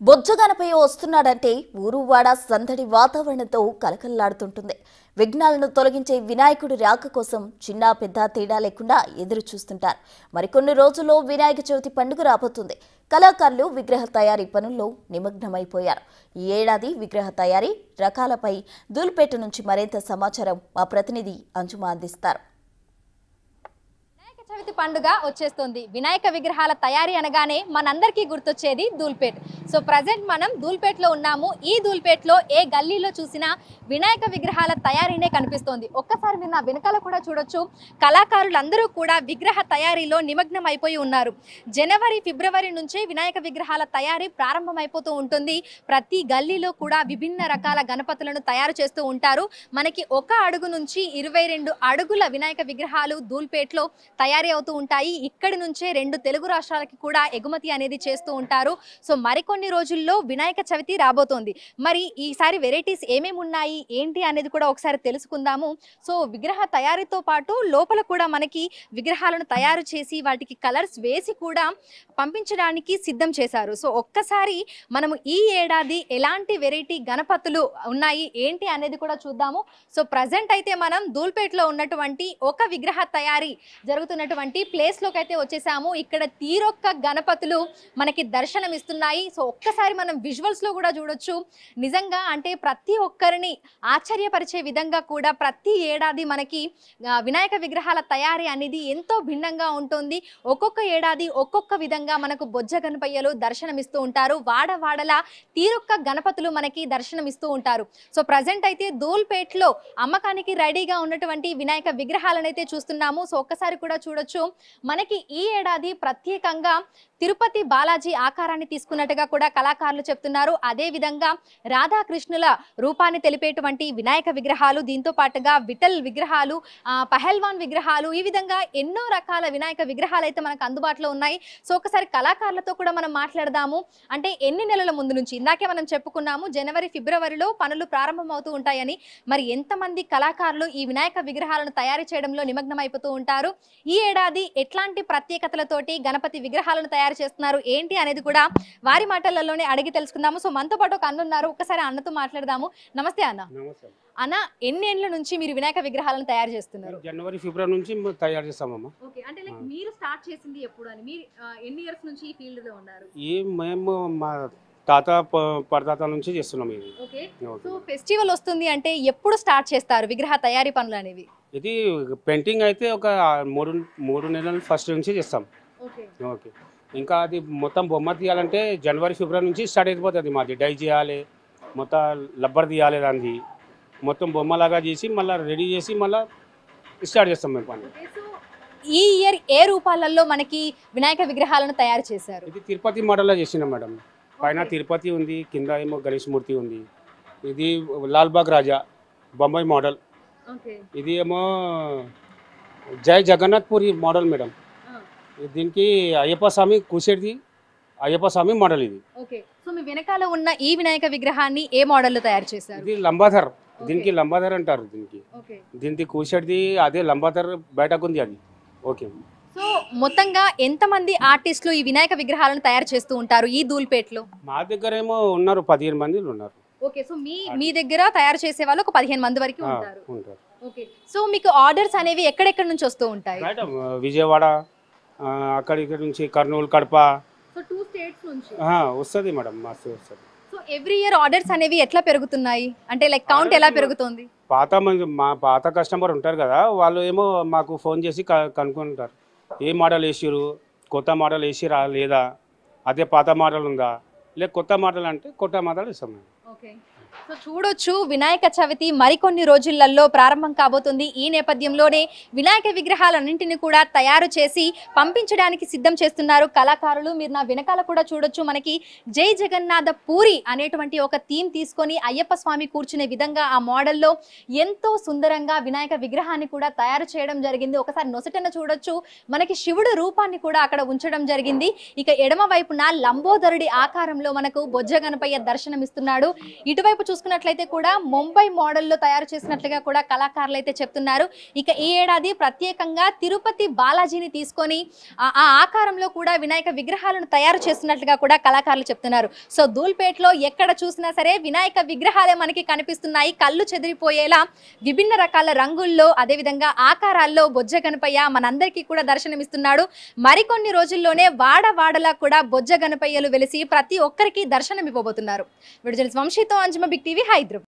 బొజ్జగనపై వస్తున్నాడంటే ఊరువాడ సందడి వాతావరణంతో కలకల్లాడుతుంటుంది. విఘ్నాలను తొలగించే వినాయకుడి రాక కోసం చిన్న పెద్ద తేడా లేకుండా ఎదురు చూస్తుంటారు. మరికొన్ని రోజుల్లో వినాయక చవితి పండుగ రాబోతుంది. కళాకారులు విగ్రహ తయారీ పనుల్లో నిమగ్నమైపోయారు. ఈ ఏడాది విగ్రహ తయారీ రకాలపై దూల్పేట నుంచి మరింత సమాచారం మా ప్రతినిధి అంజుమా అందిస్తారు. చవితి పండుగ వచ్చేస్తుంది. వినాయక విగ్రహాల తయారీ అనగానే మనందరికీ గుర్తొచ్చేది దూల్పేట్. సో ప్రజెంట్ మనం దూల్పేట్లో ఉన్నాము. ఈ దూల్పేట్లో ఏ గల్లీలో చూసినా వినాయక విగ్రహాల తయారీనే కనిపిస్తోంది. ఒక్కసారి మీరు నా వెనకాల కూడా చూడొచ్చు. కళాకారులందరూ కూడా విగ్రహ తయారీలో నిమగ్నం అయిపోయి ఉన్నారు. జనవరి ఫిబ్రవరి నుంచే వినాయక విగ్రహాల తయారీ ప్రారంభమైపోతూ ఉంటుంది. ప్రతి గల్లీలో కూడా విభిన్న రకాల గణపతులను తయారు చేస్తూ ఉంటారు. మనకి 1 అడుగు నుంచి 22 అడుగుల వినాయక విగ్రహాలు దూల్పేట్లో తయారీ అవుతూ ఉంటాయి. ఇక్కడి నుంచే 2 తెలుగు రాష్ట్రాలకి కూడా ఎగుమతి అనేది చేస్తూ ఉంటారు. సో మరికొన్ని రోజుల్లో వినాయక చవితి రాబోతోంది. మరి ఈసారి వెరైటీస్ ఏమేమి ఉన్నాయి ఏంటి అనేది కూడా ఒకసారి తెలుసుకుందాము. సో విగ్రహ తయారీతో పాటు లోపల కూడా మనకి విగ్రహాలను తయారు చేసి వాటికి కలర్స్ వేసి కూడా పంపించడానికి సిద్ధం చేశారు. సో ఒక్కసారి మనము ఈ ఏడాది ఎలాంటి వెరైటీ గణపతులు ఉన్నాయి ఏంటి అనేది కూడా చూద్దాము. సో ప్రజెంట్ అయితే మనం దూల్పేట్లో ఉన్నటువంటి ఒక విగ్రహ తయారీ జరుగుతున్నటువంటి ప్లేస్ లోకి అయితే వచ్చేసాము. ఇక్కడ తీరొక్క గణపతులు మనకి దర్శనం ఇస్తున్నాయి. సో ఒక్కసారి మనం విజువల్స్ లో కూడా చూడొచ్చు. నిజంగా అంటే ప్రతి ఒక్కరిని ఆశ్చర్యపరిచే విధంగా కూడా ప్రతి ఏడాది మనకి వినాయక విగ్రహాల తయారీ అనేది ఎంతో భిన్నంగా ఉంటుంది. ఒక్కొక్క ఏడాది ఒక్కొక్క విధంగా మనకు బొజ్జ గణపయ్యలు దర్శనమిస్తూ ఉంటారు. వాడవాడల తీరొక్క గణపతులు మనకి దర్శనమిస్తూ ఉంటారు. సో ప్రజెంట్ అయితే దూల్పేట్లో అమ్మకానికి రెడీగా ఉన్నటువంటి వినాయక విగ్రహాలను అయితే చూస్తున్నాము. సో ఒక్కసారి కూడా చూడొచ్చు. మనకి ఈ ఏడాది ప్రత్యేకంగా తిరుపతి బాలాజీ ఆకారాన్ని తీసుకున్నట్టుగా కూడా కళాకారులు చెప్తున్నారు. అదే విధంగా రాధాకృష్ణుల రూపాన్ని తెలిపేటువంటి వినాయక విగ్రహాలు, దీంతో పాటుగా విఠల్ విగ్రహాలు, పహల్వాన్ విగ్రహాలు, ఈ విధంగా ఎన్నో రకాల వినాయక విగ్రహాలు అయితే మనకు అందుబాటులో ఉన్నాయి. సో ఒకసారి కళాకారులతో కూడా మనం మాట్లాడదాము. అంటే ఎన్ని నెలల ముందు నుంచి, ఇందాకే మనం చెప్పుకున్నాము జనవరి ఫిబ్రవరిలో పనులు ప్రారంభమవుతూ ఉంటాయని. మరి ఎంతమంది కళాకారులు ఈ వినాయక విగ్రహాలను తయారు చేయడంలో నిమగ్నం అయిపోతూ ఉంటారు, ఈ ఏడాది ఎట్లాంటి ప్రత్యేకతలతోటి గణపతి విగ్రహాలను తయారు చేస్తున్నారు ఏంటి అనేది కూడా వారి మాటలలోనే అడిగి తెలుసుకుందాము. సో మనతో పాటు ఒక అన్న ఉన్నారు. ఒకసారి అన్నతో మాట్లాడదాము. నమస్తే అన్న. అన్న, ఎన్ని ఏళ్ల నుంచి మీరు వినాయక విగ్రహాలను తయారు చేస్తున్నారు? జనవరి ఫిబ్రవరి నుంచి తయారు చేస్తామమ్మా. ఓకే, అంటే లైక్ మీరు స్టార్ట్ చేసింది ఎప్పుడు అని, మీరు ఎన్ని ఇయర్స్ నుంచి ఈ ఫీల్డ్ లో ఉన్నారు? మేము మా తాత పరతాత నుంచి చేస్తున్నాం ఇది. ఓకే, సో ఫెస్టివల్ వస్తుంది అంటే ఎప్పుడు స్టార్ట్ చేస్తారు విగ్రహ తయారీ పనులు అనేవి? ఇది పెయింటింగ్ అయితే ఒక మూడు నెలల ఫస్ట్ నుంచి చేస్తాం. ఓకే ఓకే, ఇంకా అది మొత్తం బొమ్మ తీయాలంటే జనవరి ఫిబ్రవరి నుంచి స్టార్ట్ అయిపోతుంది. మాది డై చేయాలి, మొత్తం లబ్బర్ తీయాలి, దాన్ని మొత్తం బొమ్మలాగా చేసి మళ్ళీ రెడీ చేసి మళ్ళీ స్టార్ట్ చేస్తాం మేము పని. ఈ ఇయర్ ఏ రూపాలలో మనకి వినాయక విగ్రహాలను తయారు చేశారు? ఇది తిరుపతి మోడల్లో చేసినాం మేడం. పైన తిరుపతి ఉంది, కింద ఏమో గణేష్ మూర్తి ఉంది. ఇది లాల్బాగ్ రాజా బొంబాయి మోడల్. ఇది ఏమో జై జగన్నాథ్ పూరి మోడల్ మేడం. దీనికి అయ్యప్ప స్వామి కూసేటిది అయ్యప్ప స్వామి మోడల్ ఇది. ఓకే, సో మీ వెనకాల ఉన్న ఈ వినాయక విగ్రహాన్ని ఏ మోడల్లో తయారు చేశారు? ఇది లంబాధర్. దీనికి లంబాధర్ అంటారు. దీనికి కూసేటిది అదే లంబాధర్ బయటకు ఉంది అది. ఓకే, సో మొత్తంగా ఎంతమంది ఆర్టిస్టులు ఈ వినాయక విగ్రహాలను తయారు చేస్తూ ఉంటారు ఈ దూల్పేట్లో? మా దగ్గర ఏమో ఉన్నారు 15 మంది ఉన్నారు. ఓకే, సో మీ దగ్గర తయారు చేసే వాళ్ళు ఒక 15 మంది వరకు ఉంటారు. ఓకే, సో మీకు ఆర్డర్స్ అనేవి ఎక్కడెక్కడ నుంచి వస్తూ ఉంటాయి? విజయవాడ, అక్కడ ఇక్కడ నుంచి కర్నూలు, కడప, సో 2 స్టేట్స్ నుంచి వస్తుంది మేడం. మస్తు వస్తుంది. సో ఎవ్రీ ఇయర్ ఆర్డర్స్ అనేవి ఎట్లా పెరుగుతున్నాయి, అంటే లైక్ కౌంట్ ఎలా పెరుగుతుంది? మా పాత కస్టమర్ ఉంటారు కదా, వాళ్ళు ఏమో మాకు ఫోన్ చేసి కనుక్కుంటారు ఏ మోడల్ వేసిరు, కొత్త మోడల్ వేసిరా లేదా, అదే పాత మోడల్ ఉందా, లేక కొత్త మోడల్ అంటే కొత్త మోడల్ ఇస్తాం మేము. ఓకే, సో చూడొచ్చు వినాయక చవితి మరికొన్ని రోజులలో ప్రారంభం కాబోతుంది. ఈ నేపథ్యంలోనే వినాయక విగ్రహాలన్నింటినీ కూడా తయారు చేసి పంపించడానికి సిద్ధం చేస్తున్నారు కళాకారులు. మీరు నా వెనకాల కూడా చూడొచ్చు. మనకి జై జగన్నాథ పూరి అనేటువంటి ఒక థీమ్ తీసుకొని అయ్యప్ప స్వామి కూర్చునే విధంగా ఆ మోడల్లో ఎంతో సుందరంగా వినాయక విగ్రహాన్ని కూడా తయారు చేయడం జరిగింది. ఒకసారి నొసటన చూడొచ్చు. మనకి శివుడు రూపాన్ని కూడా అక్కడ ఉంచడం జరిగింది. ఇక ఎడమ వైపున లంబోదరుడి ఆకారంలో మనకు బొజ్జ గణపయ్య దర్శనం ఇస్తున్నాడు. ఇటువైపు ఇటువైపు చూసుకున్నట్లయితే కూడా ముంబై మోడల్లో తయారు చేసినట్లుగా కూడా కళాకారులు అయితే చెప్తున్నారు. ఇక ఈ ఏడాది ప్రత్యేకంగా తిరుపతి బాలాజీని తీసుకొని ఆ ఆకారంలో కూడా వినాయక విగ్రహాలను తయారు చేస్తున్నట్లుగా కూడా కళాకారులు చెప్తున్నారు. సో ధూల్పేటలో ఎక్కడ చూసినా సరే వినాయక విగ్రహాలే మనకి కనిపిస్తున్నాయి. కళ్ళు చెదిరిపోయేలా విభిన్న రకాల రంగుల్లో అదేవిధంగా ఆకారాల్లో బొజ్జ గణపయ్య మనందరికీ కూడా దర్శనమిస్తున్నాడు. మరికొన్ని రోజుల్లోనే వాడవాడలా కూడా బొజ్జ గణపయ్యలు వెలిసి ప్రతి ఒక్కరికి దర్శనం ఇవ్వబోతున్నారు. విడుదల వంశీతో అంజుమ, బిగ్ టీవీ, హైదరాబాద్.